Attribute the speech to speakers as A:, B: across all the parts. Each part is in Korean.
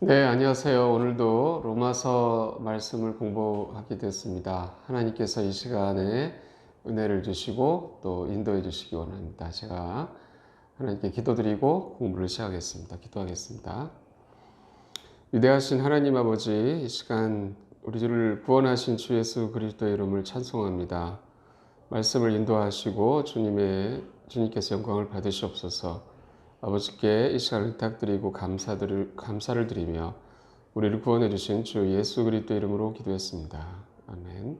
A: 네, 안녕하세요. 오늘도 로마서 말씀을 공부하게 됐습니다. 하나님께서 이 시간에 은혜를 주시고 또 인도해 주시기 원합니다. 제가 하나님께 기도드리고 공부를 시작하겠습니다. 기도하겠습니다. 위대하신 하나님 아버지, 이 시간 우리를 구원하신 주 예수 그리스도의 이름을 찬송합니다. 말씀을 인도하시고 주님께서 영광을 받으시옵소서. 아버지께 이 시간을 부탁드리고 감사를 드리며 우리를 구원해 주신 주 예수 그리스도 이름으로 기도했습니다. 아멘.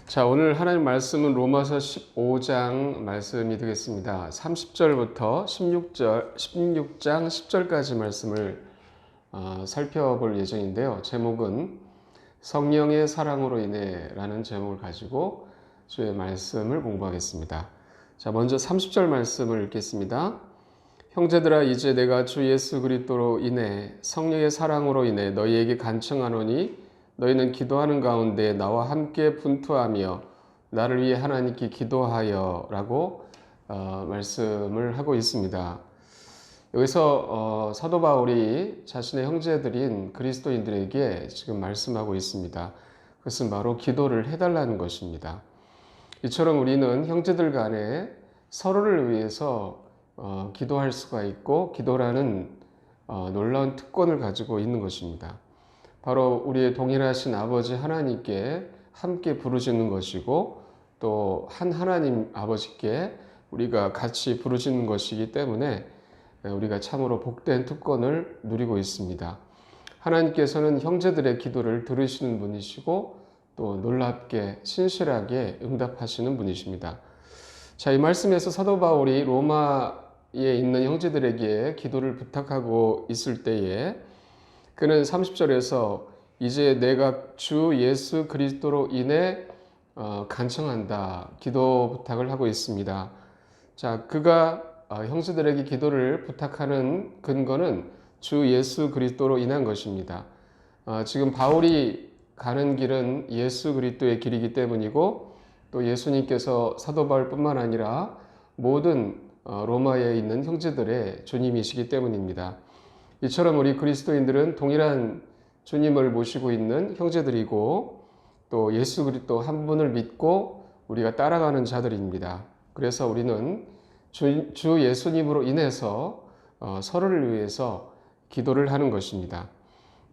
A: 자, 오늘 하나님 말씀은 로마서 15장 말씀이 되겠습니다. 30절부터 16장 10절까지 말씀을 살펴볼 예정인데요. 제목은 성령의 사랑으로 인해 라는 제목을 가지고 주의 말씀을 공부하겠습니다. 자, 먼저 30절 말씀을 읽겠습니다. 형제들아, 이제 내가 주 예수 그리스도로 인해 성령의 사랑으로 인해 너희에게 간청하노니 너희는 기도하는 가운데 나와 함께 분투하며 나를 위해 하나님께 기도하여 라고 말씀을 하고 있습니다. 여기서 사도 바울이 자신의 형제들인 그리스도인들에게 지금 말씀하고 있습니다. 그것은 바로 기도를 해달라는 것입니다. 이처럼 우리는 형제들 간에 서로를 위해서 기도할 수가 있고 기도라는 놀라운 특권을 가지고 있는 것입니다. 바로 우리의 동일하신 아버지 하나님께 함께 부르짖는 것이고 또 한 하나님 아버지께 우리가 같이 부르짖는 것이기 때문에 우리가 참으로 복된 특권을 누리고 있습니다. 하나님께서는 형제들의 기도를 들으시는 분이시고 또 놀랍게 신실하게 응답하시는 분이십니다. 자, 이 말씀에서 사도 바울이 로마에 있는 형제들에게 기도를 부탁하고 있을 때에 그는 30절에서 이제 내가 주 예수 그리스도로 인해 간청한다, 기도 부탁을 하고 있습니다. 자, 그가 형제들에게 기도를 부탁하는 근거는 주 예수 그리스도로 인한 것입니다. 지금 바울이 가는 길은 예수 그리스도의 길이기 때문이고 또 예수님께서 사도 바울뿐만 아니라 모든 로마에 있는 형제들의 주님이시기 때문입니다. 이처럼 우리 그리스도인들은 동일한 주님을 모시고 있는 형제들이고 또 예수 그리스도 한 분을 믿고 우리가 따라가는 자들입니다. 그래서 우리는 주 예수님으로 인해서 서로를 위해서 기도를 하는 것입니다.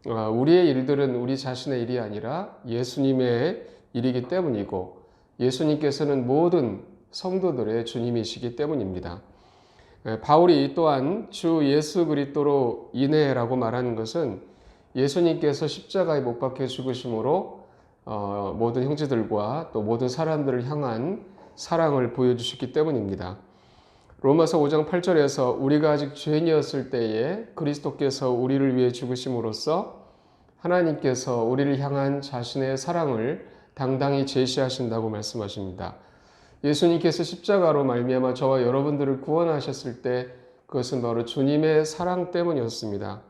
A: 우리의 일들은 우리 자신의 일이 아니라 예수님의 일이기 때문이고 예수님께서는 모든 성도들의 주님이시기 때문입니다. 바울이 또한 주 예수 그리스도로 인해라고 말하는 것은 예수님께서 십자가에 못 박혀 죽으심으로 모든 형제들과 또 모든 사람들을 향한 사랑을 보여주셨기 때문입니다. 로마서 5장 8절에서 우리가 아직 죄인이었을 때에 그리스도께서 우리를 위해 죽으심으로써 하나님께서 우리를 향한 자신의 사랑을 당당히 제시하신다고 말씀하십니다. 예수님께서 십자가로 말미암아 저와 여러분들을 구원하셨을 때 그것은 바로 주님의 사랑 때문이었습니다.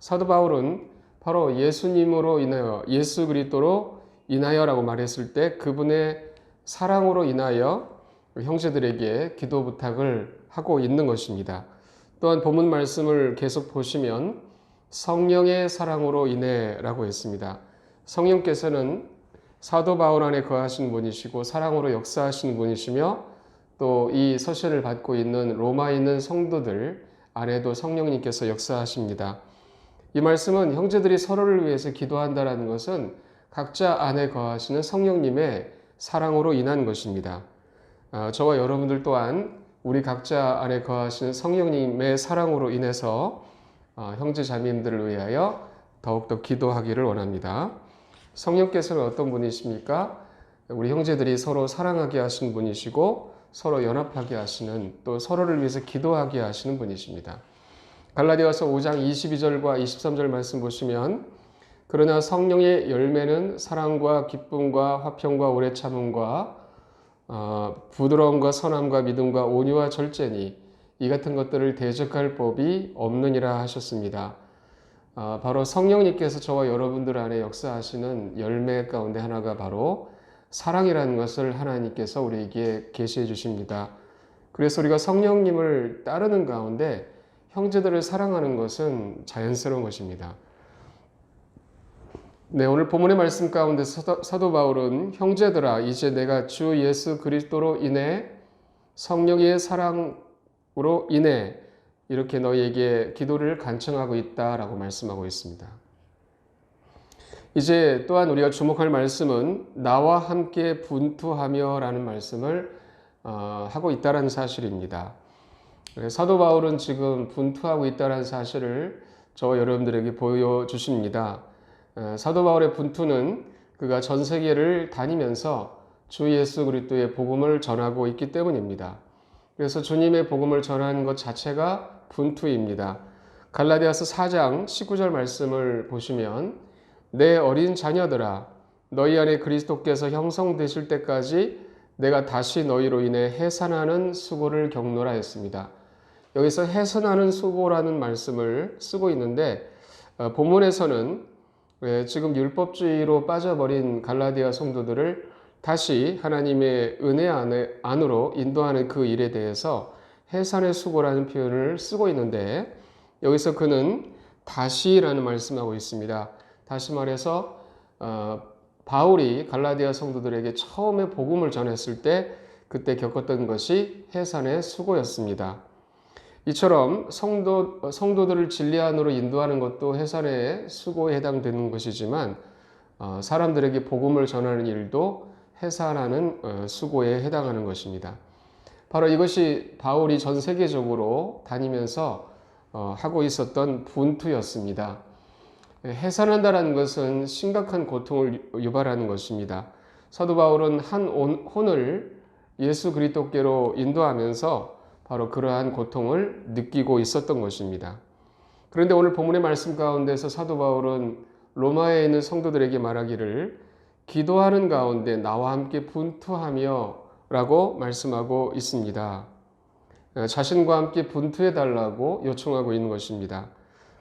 A: 사도 바울은 바로 예수님으로 인하여 예수 그리스도로 인하여라고 말했을 때 그분의 사랑으로 인하여 형제들에게 기도 부탁을 하고 있는 것입니다. 또한 본문 말씀을 계속 보시면 성령의 사랑으로 인해라고 했습니다. 성령께서는 사도 바울 안에 거하시는 분이시고 사랑으로 역사하시는 분이시며 또 이 서신을 받고 있는 로마에 있는 성도들 안에도 성령님께서 역사하십니다. 이 말씀은 형제들이 서로를 위해서 기도한다는 것은 각자 안에 거하시는 성령님의 사랑으로 인한 것입니다. 저와 여러분들 또한 우리 각자 안에 거하시는 성령님의 사랑으로 인해서 형제 자매님들을 위하여 더욱더 기도하기를 원합니다. 성령께서는 어떤 분이십니까? 우리 형제들이 서로 사랑하게 하시는 분이시고 서로 연합하게 하시는 또 서로를 위해서 기도하게 하시는 분이십니다. 갈라디아서 5장 22절과 23절 말씀 보시면 그러나 성령의 열매는 사랑과 기쁨과 화평과 오래 참음과 부드러움과 선함과 믿음과 온유와 절제니 이 같은 것들을 대적할 법이 없느니라 하셨습니다. 바로 성령님께서 저와 여러분들 안에 역사하시는 열매 가운데 하나가 바로 사랑이라는 것을 하나님께서 우리에게 계시해 주십니다. 그래서 우리가 성령님을 따르는 가운데 형제들을 사랑하는 것은 자연스러운 것입니다. 네, 오늘 본문의 말씀 가운데 사도 바울은 형제들아 이제 내가 주 예수 그리스도로 인해 성령의 사랑으로 인해 이렇게 너희에게 기도를 간청하고 있다라고 말씀하고 있습니다. 이제 또한 우리가 주목할 말씀은 나와 함께 분투하며 라는 말씀을 하고 있다는 사실입니다. 사도 바울은 지금 분투하고 있다는 사실을 저와 여러분들에게 보여주십니다. 사도 바울의 분투는 그가 전 세계를 다니면서 주 예수 그리스도의 복음을 전하고 있기 때문입니다. 그래서 주님의 복음을 전하는 것 자체가 분투입니다. 갈라디아서 4장 19절 말씀을 보시면 내 어린 자녀들아 너희 안에 그리스도께서 형성되실 때까지 내가 다시 너희로 인해 해산하는 수고를 겪노라 했습니다. 여기서 해산하는 수고라는 말씀을 쓰고 있는데 본문에서는 지금 율법주의로 빠져버린 갈라디아 성도들을 다시 하나님의 은혜 안으로 인도하는 그 일에 대해서 해산의 수고라는 표현을 쓰고 있는데 여기서 그는 다시라는 말씀하고 있습니다. 다시 말해서 바울이 갈라디아 성도들에게 처음에 복음을 전했을 때 그때 겪었던 것이 해산의 수고였습니다. 이처럼 성도들을 진리 안으로 인도하는 것도 해산의 수고에 해당되는 것이지만 사람들에게 복음을 전하는 일도 해산하는 수고에 해당하는 것입니다. 바로 이것이 바울이 전 세계적으로 다니면서 하고 있었던 분투였습니다. 해산한다는 것은 심각한 고통을 유발하는 것입니다. 사도 바울은 한 혼을 예수 그리스도께로 인도하면서 바로 그러한 고통을 느끼고 있었던 것입니다. 그런데 오늘 본문의 말씀 가운데서 사도 바울은 로마에 있는 성도들에게 말하기를 기도하는 가운데 나와 함께 분투하며 라고 말씀하고 있습니다. 자신과 함께 분투해 달라고 요청하고 있는 것입니다.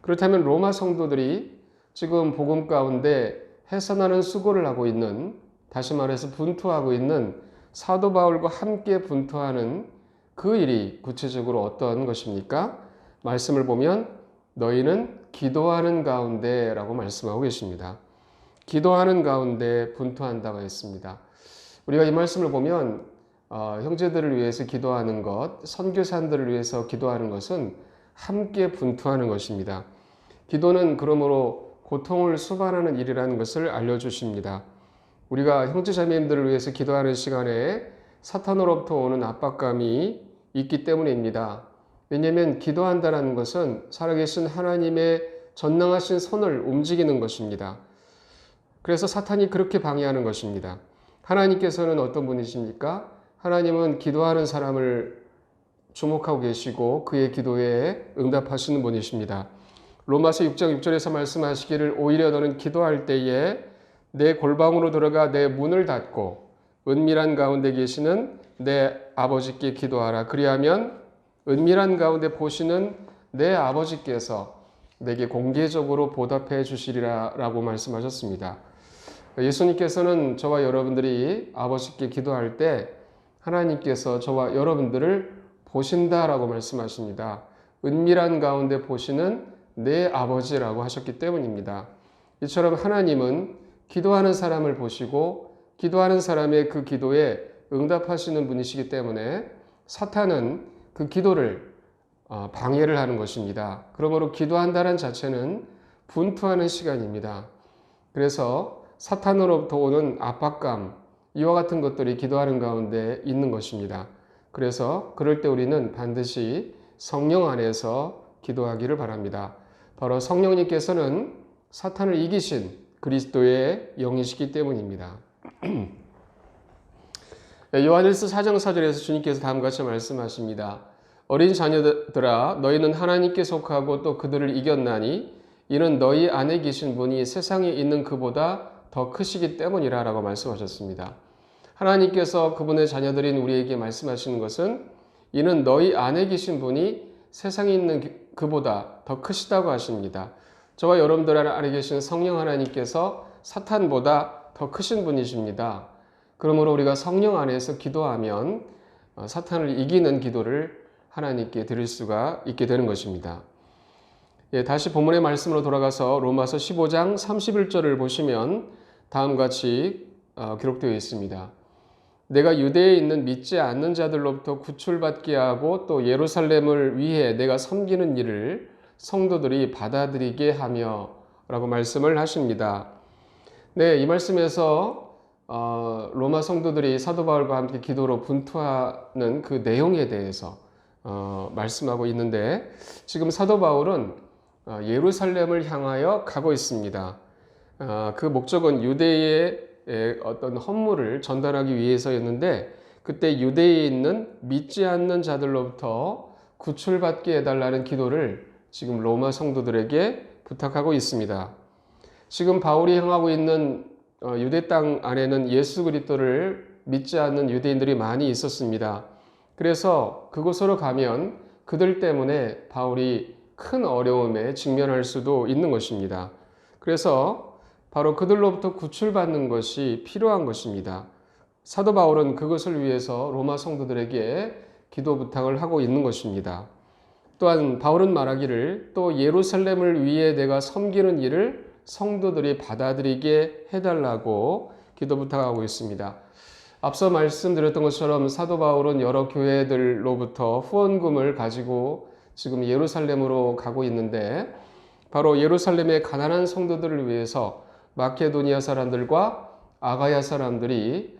A: 그렇다면 로마 성도들이 지금 복음 가운데 해산하는 수고를 하고 있는, 다시 말해서 분투하고 있는 사도 바울과 함께 분투하는 그 일이 구체적으로 어떤 것입니까? 말씀을 보면 너희는 기도하는 가운데 라고 말씀하고 계십니다. 기도하는 가운데 분투한다고 했습니다. 우리가 이 말씀을 보면 형제들을 위해서 기도하는 것, 선교사들을 위해서 기도하는 것은 함께 분투하는 것입니다. 기도는 그러므로 고통을 수반하는 일이라는 것을 알려주십니다. 우리가 형제자매님들을 위해서 기도하는 시간에 사탄으로부터 오는 압박감이 있기 때문입니다. 왜냐하면 기도한다는 것은 살아계신 하나님의 전능하신 손을 움직이는 것입니다. 그래서 사탄이 그렇게 방해하는 것입니다. 하나님께서는 어떤 분이십니까? 하나님은 기도하는 사람을 주목하고 계시고 그의 기도에 응답하시는 분이십니다. 로마서 6장 6절에서 말씀하시기를 오히려 너는 기도할 때에 내 골방으로 들어가 내 문을 닫고 은밀한 가운데 계시는 내 아버지께 기도하라. 그리하면 은밀한 가운데 보시는 내 아버지께서 내게 공개적으로 보답해 주시리라 라고 말씀하셨습니다. 예수님께서는 저와 여러분들이 아버지께 기도할 때 하나님께서 저와 여러분들을 보신다라고 말씀하십니다. 은밀한 가운데 보시는 내 아버지라고 하셨기 때문입니다. 이처럼 하나님은 기도하는 사람을 보시고 기도하는 사람의 그 기도에 응답하시는 분이시기 때문에 사탄은 그 기도를 방해를 하는 것입니다. 그러므로 기도한다는 자체는 분투하는 시간입니다. 그래서 사탄으로부터 오는 압박감, 이와 같은 것들이 기도하는 가운데 있는 것입니다. 그래서 그럴 때 우리는 반드시 성령 안에서 기도하기를 바랍니다. 바로 성령님께서는 사탄을 이기신 그리스도의 영이시기 때문입니다. 요한일서 4장 4절에서 주님께서 다음과 같이 말씀하십니다. 어린 자녀들아 너희는 하나님께 속하고 또 그들을 이겼나니 이는 너희 안에 계신 분이 세상에 있는 그보다 더 크시기 때문이라 라고 말씀하셨습니다. 하나님께서 그분의 자녀들인 우리에게 말씀하시는 것은 이는 너희 안에 계신 분이 세상에 있는 그보다 더 크시다고 하십니다. 저와 여러분들 안에 계신 성령 하나님께서 사탄보다 더 크신 분이십니다. 그러므로 우리가 성령 안에서 기도하면 사탄을 이기는 기도를 하나님께 드릴 수가 있게 되는 것입니다. 다시 본문의 말씀으로 돌아가서 로마서 15장 31절을 보시면 다음과 같이 기록되어 있습니다. 내가 유대에 있는 믿지 않는 자들로부터 구출받게 하고 또 예루살렘을 위해 내가 섬기는 일을 성도들이 받아들이게 하며 라고 말씀을 하십니다. 네, 이 말씀에서 로마 성도들이 사도 바울과 함께 기도로 분투하는 그 내용에 대해서 말씀하고 있는데, 지금 사도 바울은 예루살렘을 향하여 가고 있습니다. 그 목적은 유대의 어떤 헌물을 전달하기 위해서였는데, 그때 유대에 있는 믿지 않는 자들로부터 구출받게 해달라는 기도를 지금 로마 성도들에게 부탁하고 있습니다. 지금 바울이 향하고 있는 유대 땅 안에는 예수 그리스도를 믿지 않는 유대인들이 많이 있었습니다. 그래서 그곳으로 가면 그들 때문에 바울이 큰 어려움에 직면할 수도 있는 것입니다. 그래서 바로 그들로부터 구출받는 것이 필요한 것입니다. 사도 바울은 그것을 위해서 로마 성도들에게 기도 부탁을 하고 있는 것입니다. 또한 바울은 말하기를 또 예루살렘을 위해 내가 섬기는 일을 성도들이 받아들이게 해달라고 기도 부탁하고 있습니다. 앞서 말씀드렸던 것처럼 사도 바울은 여러 교회들로부터 후원금을 가지고 지금 예루살렘으로 가고 있는데, 바로 예루살렘의 가난한 성도들을 위해서 마케도니아 사람들과 아가야 사람들이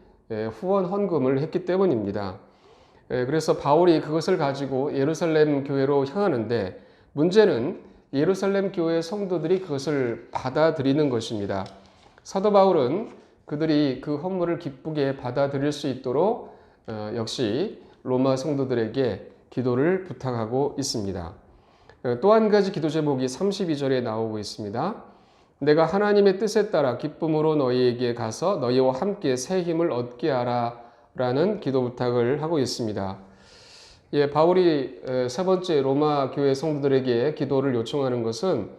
A: 후원 헌금을 했기 때문입니다. 그래서 바울이 그것을 가지고 예루살렘 교회로 향하는데, 문제는 예루살렘 교회 성도들이 그것을 받아들이는 것입니다. 사도 바울은 그들이 그 헌물을 기쁘게 받아들일 수 있도록 역시 로마 성도들에게 기도를 부탁하고 있습니다. 또 한 가지 기도 제목이 32절에 나오고 있습니다. 내가 하나님의 뜻에 따라 기쁨으로 너희에게 가서 너희와 함께 새 힘을 얻게 하라 라는 기도 부탁을 하고 있습니다. 바울이 세 번째 로마 교회 성도들에게 기도를 요청하는 것은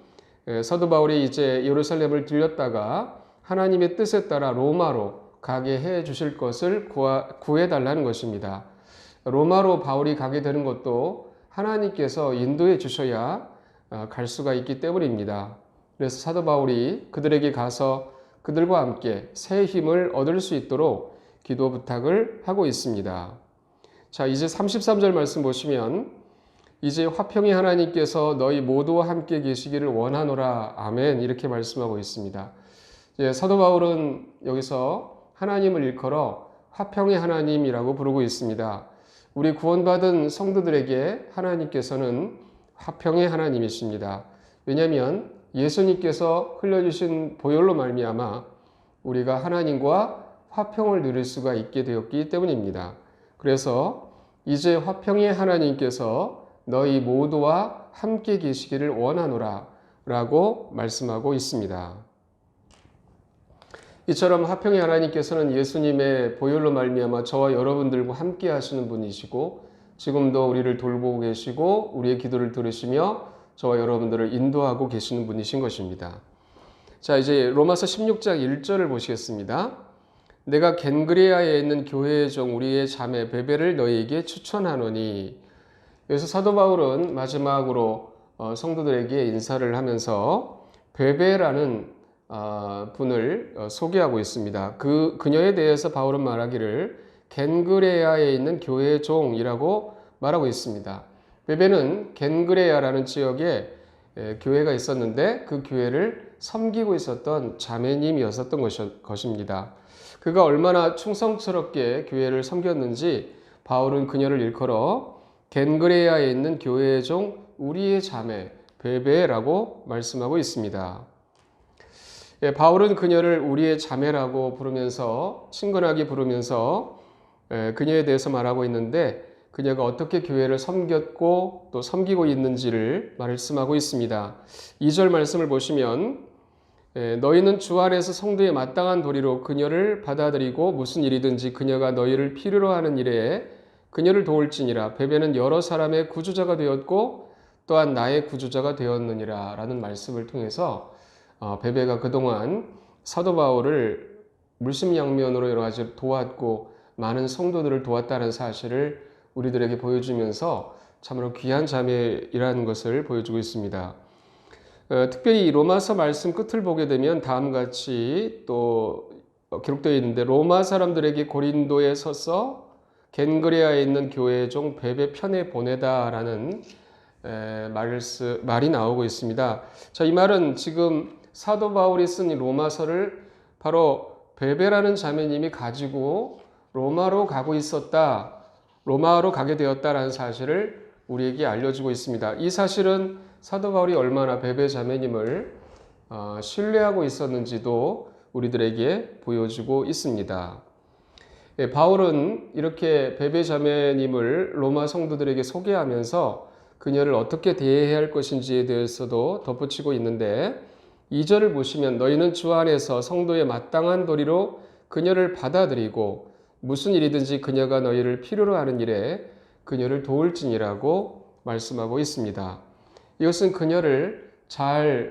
A: 사도 바울이 이제 예루살렘을 들렸다가 하나님의 뜻에 따라 로마로 가게 해 주실 것을 구해달라는 것입니다. 로마로 바울이 가게 되는 것도 하나님께서 인도해 주셔야 갈 수가 있기 때문입니다. 그래서 사도 바울이 그들에게 가서 그들과 함께 새 힘을 얻을 수 있도록 기도 부탁을 하고 있습니다. 자, 이제 33절 말씀 보시면 이제 화평의 하나님께서 너희 모두와 함께 계시기를 원하노라. 아멘. 이렇게 말씀하고 있습니다. 사도 바울은 여기서 하나님을 일컬어 화평의 하나님이라고 부르고 있습니다. 우리 구원받은 성도들에게 하나님께서는 화평의 하나님이십니다. 왜냐하면 예수님께서 흘려주신 보혈로 말미암아 우리가 하나님과 화평을 누릴 수가 있게 되었기 때문입니다. 그래서 이제 화평의 하나님께서 너희 모두와 함께 계시기를 원하노라 라고 말씀하고 있습니다. 이처럼 화평의 하나님께서는 예수님의 보혈로 말미암아 저와 여러분들과 함께 하시는 분이시고, 지금도 우리를 돌보고 계시고 우리의 기도를 들으시며 저와 여러분들을 인도하고 계시는 분이신 것입니다. 자, 이제 로마서 16장 1절을 보시겠습니다. 내가 겐그레아에 있는 교회의 종 우리의 자매 베베를 너희에게 추천하노니. 여기서 사도 바울은 마지막으로 성도들에게 인사를 하면서 베베라는 분을 소개하고 있습니다. 그녀에 대해서 바울은 말하기를 겐그레아에 있는 교회의 종이라고 말하고 있습니다. 베베는 겐그레아라는 지역에 교회가 있었는데 그 교회를 섬기고 있었던 자매님이었던 것입니다. 그가 얼마나 충성스럽게 교회를 섬겼는지 바울은 그녀를 일컬어 겐그레아에 있는 교회의 종 우리의 자매 베베라고 말씀하고 있습니다. 바울은 그녀를 우리의 자매라고 부르면서 친근하게 부르면서 그녀에 대해서 말하고 있는데, 그녀가 어떻게 교회를 섬겼고 또 섬기고 있는지를 말씀하고 있습니다. 2절 말씀을 보시면 너희는 주 안에서 성도에 마땅한 도리로 그녀를 받아들이고 무슨 일이든지 그녀가 너희를 필요로 하는 일에 그녀를 도울지니라. 베베는 여러 사람의 구주자가 되었고 또한 나의 구주자가 되었느니라 라는 말씀을 통해서 베베가 그동안 사도 바울을 물심양면으로 여러 가지 도왔고 많은 성도들을 도왔다는 사실을 우리들에게 보여주면서 참으로 귀한 자매이라는 것을 보여주고 있습니다. 특별히 이 로마서 말씀 끝을 보게 되면 다음과 같이 또 기록되어 있는데, 로마 사람들에게 고린도에 서서 겐그레아에 있는 교회 중 베베 편에 보내다라는 말이 나오고 있습니다. 자, 이 말은 지금 사도 바울이 쓴 이 로마서를 바로 베베라는 자매님이 가지고 로마로 가고 있었다, 로마로 가게 되었다라는 사실을 우리에게 알려주고 있습니다. 이 사실은 사도 바울이 얼마나 베베 자매님을 신뢰하고 있었는지도 우리들에게 보여주고 있습니다. 바울은 이렇게 베베 자매님을 로마 성도들에게 소개하면서 그녀를 어떻게 대해야 할 것인지에 대해서도 덧붙이고 있는데, 2절을 보시면 너희는 주 안에서 성도의 마땅한 도리로 그녀를 받아들이고 무슨 일이든지 그녀가 너희를 필요로 하는 일에 그녀를 도울지니라고 말씀하고 있습니다. 이것은 그녀를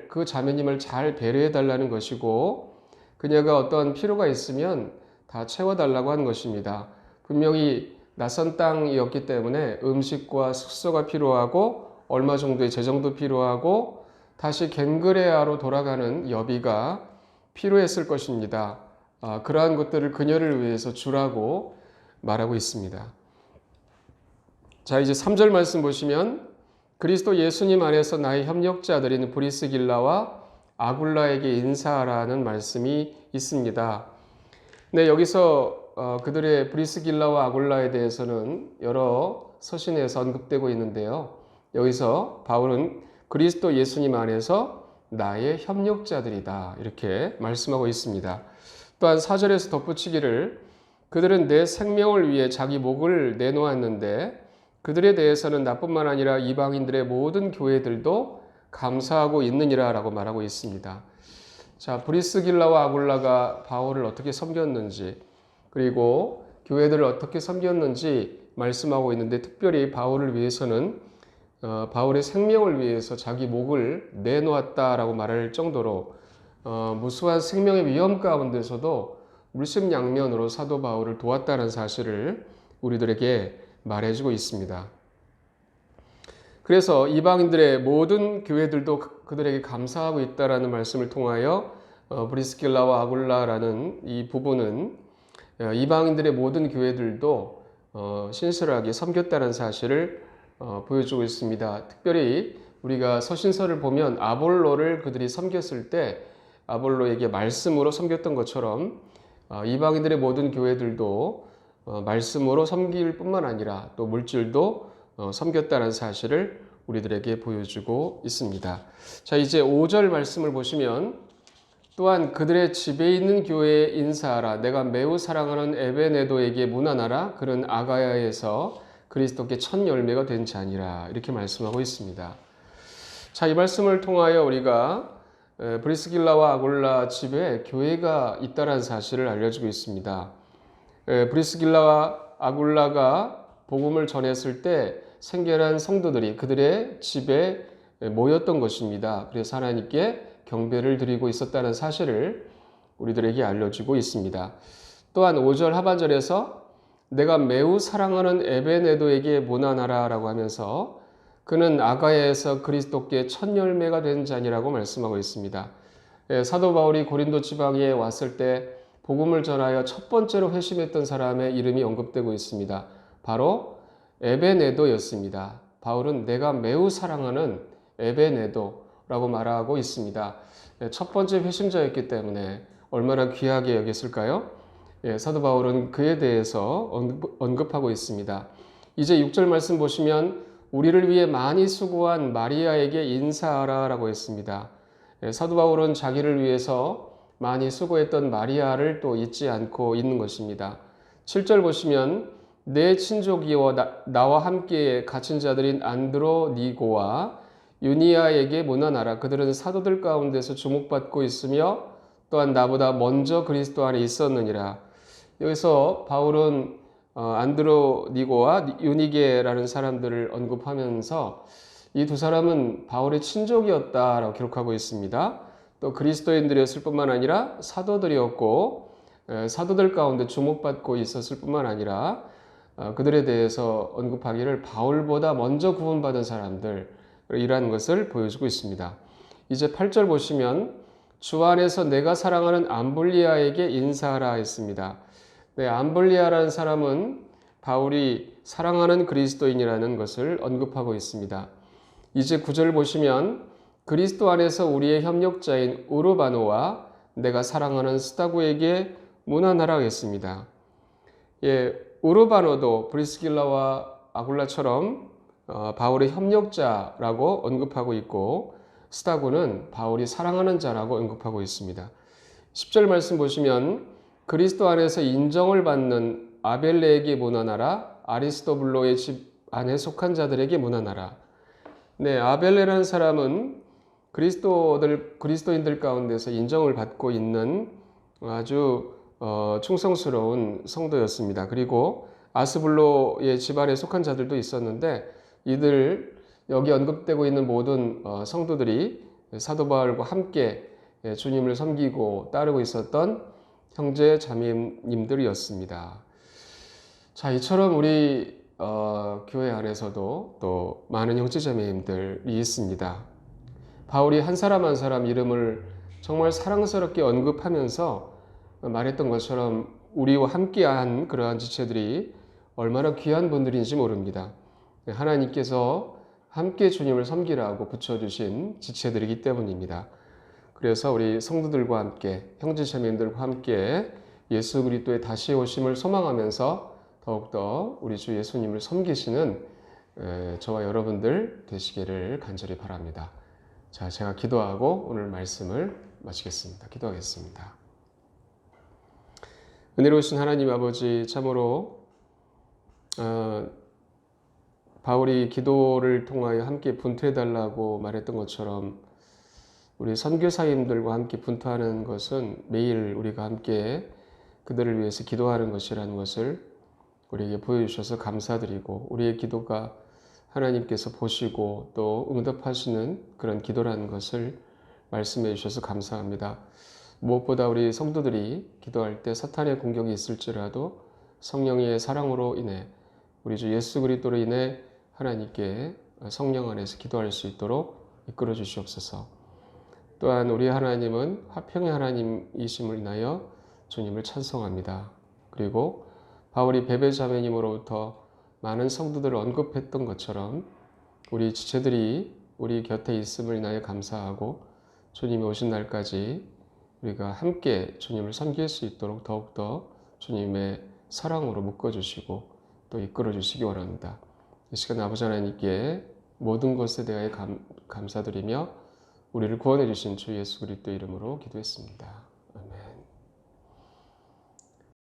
A: 그 자매님을 잘 배려해 달라는 것이고, 그녀가 어떠한 필요가 있으면 다 채워달라고 하는 것입니다. 분명히 낯선 땅이었기 때문에 음식과 숙소가 필요하고 얼마 정도의 재정도 필요하고 다시 겐그레아로 돌아가는 여비가 필요했을 것입니다. 그러한 것들을 그녀를 위해서 주라고 말하고 있습니다. 자, 이제 3절 말씀 보시면 그리스도 예수님 안에서 나의 협력자들인 브리스길라와 아굴라에게 인사하라는 말씀이 있습니다. 네, 여기서 그들의 브리스길라와 아굴라에 대해서는 여러 서신에서 언급되고 있는데요. 여기서 바울은 그리스도 예수님 안에서 나의 협력자들이다 이렇게 말씀하고 있습니다. 또한 4절에서 덧붙이기를 그들은 내 생명을 위해 자기 목을 내놓았는데 그들에 대해서는 나뿐만 아니라 이방인들의 모든 교회들도 감사하고 있느니라 라고 말하고 있습니다. 자, 브리스길라와 아굴라가 바울을 어떻게 섬겼는지, 그리고 교회들을 어떻게 섬겼는지 말씀하고 있는데, 특별히 바울을 위해서는 바울의 생명을 위해서 자기 목을 내놓았다라고 말할 정도로 무수한 생명의 위험 가운데서도 물심양면으로 사도 바울을 도왔다는 사실을 우리들에게 말해주고 있습니다. 그래서 이방인들의 모든 교회들도 그들에게 감사하고 있다라는 말씀을 통하여 브리스길라와 아굴라라는 이 부분은 이방인들의 모든 교회들도 신실하게 섬겼다는 사실을 보여주고 있습니다. 특별히 우리가 서신서를 보면 아볼로를 그들이 섬겼을 때 아볼로에게 말씀으로 섬겼던 것처럼 이방인들의 모든 교회들도 말씀으로 섬길 뿐만 아니라 또 물질도 섬겼다는 사실을 우리들에게 보여주고 있습니다. 자, 이제 5절 말씀을 보시면 또한 그들의 집에 있는 교회에 인사하라. 내가 매우 사랑하는 에베네도에게 문안하라. 그는 아가야에서 그리스도께 첫 열매가 된 자니라. 이렇게 말씀하고 있습니다. 자, 이 말씀을 통하여 우리가 브리스길라와 아굴라 집에 교회가 있다는 사실을 알려주고 있습니다. 브리스길라와 아굴라가 복음을 전했을 때 생결한 성도들이 그들의 집에 모였던 것입니다. 그래서 하나님께 경배를 드리고 있었다는 사실을 우리들에게 알려주고 있습니다. 또한 5절 하반절에서 내가 매우 사랑하는 에베네도에게 문안하라 라고 하면서 그는 아가야에서 그리스도께 첫 열매가 된 자니라고 말씀하고 있습니다. 사도 바울이 고린도 지방에 왔을 때 복음을 전하여 첫 번째로 회심했던 사람의 이름이 언급되고 있습니다. 바로 에베네도였습니다. 바울은 내가 매우 사랑하는 에베네도라고 말하고 있습니다. 첫 번째 회심자였기 때문에 얼마나 귀하게 여겼을까요? 사도 바울은 그에 대해서 언급하고 있습니다. 이제 6절 말씀 보시면 우리를 위해 많이 수고한 마리아에게 인사하라 라고 했습니다. 사도 바울은 자기를 위해서 많이 수고했던 마리아를 또 잊지 않고 있는 것입니다. 7절 보시면 내 친족이여 나와 함께 갇힌 자들인 안드로니고와 유니아에게 문안하라. 그들은 사도들 가운데서 주목받고 있으며 또한 나보다 먼저 그리스도 안에 있었느니라. 여기서 바울은 안드로니고와 유니게라는 사람들을 언급하면서 이 두 사람은 바울의 친족이었다라고 기록하고 있습니다. 또 그리스도인들이었을 뿐만 아니라 사도들이었고 사도들 가운데 주목받고 있었을 뿐만 아니라 그들에 대해서 언급하기를 바울보다 먼저 구원받은 사람들이라는 것을 보여주고 있습니다. 이제 8절 보시면 주 안에서 내가 사랑하는 암블리아에게 인사하라 했습니다. 네, 암블리아라는 사람은 바울이 사랑하는 그리스도인이라는 것을 언급하고 있습니다. 이제 9절 보시면 그리스도 안에서 우리의 협력자인 우르바노와 내가 사랑하는 스타구에게 문안하라 했습니다. 예, 우르바노도 브리스길라와 아굴라처럼 바울의 협력자라고 언급하고 있고 스타구는 바울이 사랑하는 자라고 언급하고 있습니다. 10절 말씀 보시면 그리스도 안에서 인정을 받는 아벨레에게 문안하라. 아리스토블로의 집 안에 속한 자들에게 문안하라. 네, 아벨레라는 사람은 그리스도인들 가운데서 인정을 받고 있는 아주 충성스러운 성도였습니다. 그리고 아스블로의 집안에 속한 자들도 있었는데 이들 여기 언급되고 있는 모든 성도들이 사도 바울과 함께 주님을 섬기고 따르고 있었던 형제 자매님들이었습니다. 자, 이처럼 우리 교회 안에서도 또 많은 형제 자매님들이 있습니다. 바울이 한 사람 한 사람 이름을 정말 사랑스럽게 언급하면서 말했던 것처럼 우리와 함께한 그러한 지체들이 얼마나 귀한 분들인지 모릅니다. 하나님께서 함께 주님을 섬기라고 붙여주신 지체들이기 때문입니다. 그래서 우리 성도들과 함께 형제자매님들과 함께 예수 그리스도의 다시 오심을 소망하면서 더욱더 우리 주 예수님을 섬기시는 저와 여러분들 되시기를 간절히 바랍니다. 자, 제가 기도하고 오늘 말씀을 마치겠습니다. 기도하겠습니다. 은혜로우신 하나님 아버지, 참으로 바울이 기도를 통하여 함께 분투해달라고 말했던 것처럼 우리 선교사님들과 함께 분투하는 것은 매일 우리가 함께 그들을 위해서 기도하는 것이라는 것을 우리에게 보여주셔서 감사드리고 우리의 기도가 하나님께서 보시고 또 응답하시는 그런 기도라는 것을 말씀해 주셔서 감사합니다. 무엇보다 우리 성도들이 기도할 때 사탄의 공격이 있을지라도 성령의 사랑으로 인해 우리 주 예수 그리스도로 인해 하나님께 성령 안에서 기도할 수 있도록 이끌어 주시옵소서. 또한 우리 하나님은 화평의 하나님이심을 인하여 주님을 찬송합니다. 그리고 바울이 베베 자매님으로부터 많은 성도들을 언급했던 것처럼 우리 지체들이 우리 곁에 있음을 인하여 감사하고 주님이 오신 날까지 우리가 함께 주님을 섬길 수 있도록 더욱더 주님의 사랑으로 묶어주시고 또 이끌어주시기 원합니다. 이 시간 아버지 하나님께 모든 것에 대하여 감사드리며 우리를 구원해 주신 주 예수 그리스도 이름으로 기도했습니다.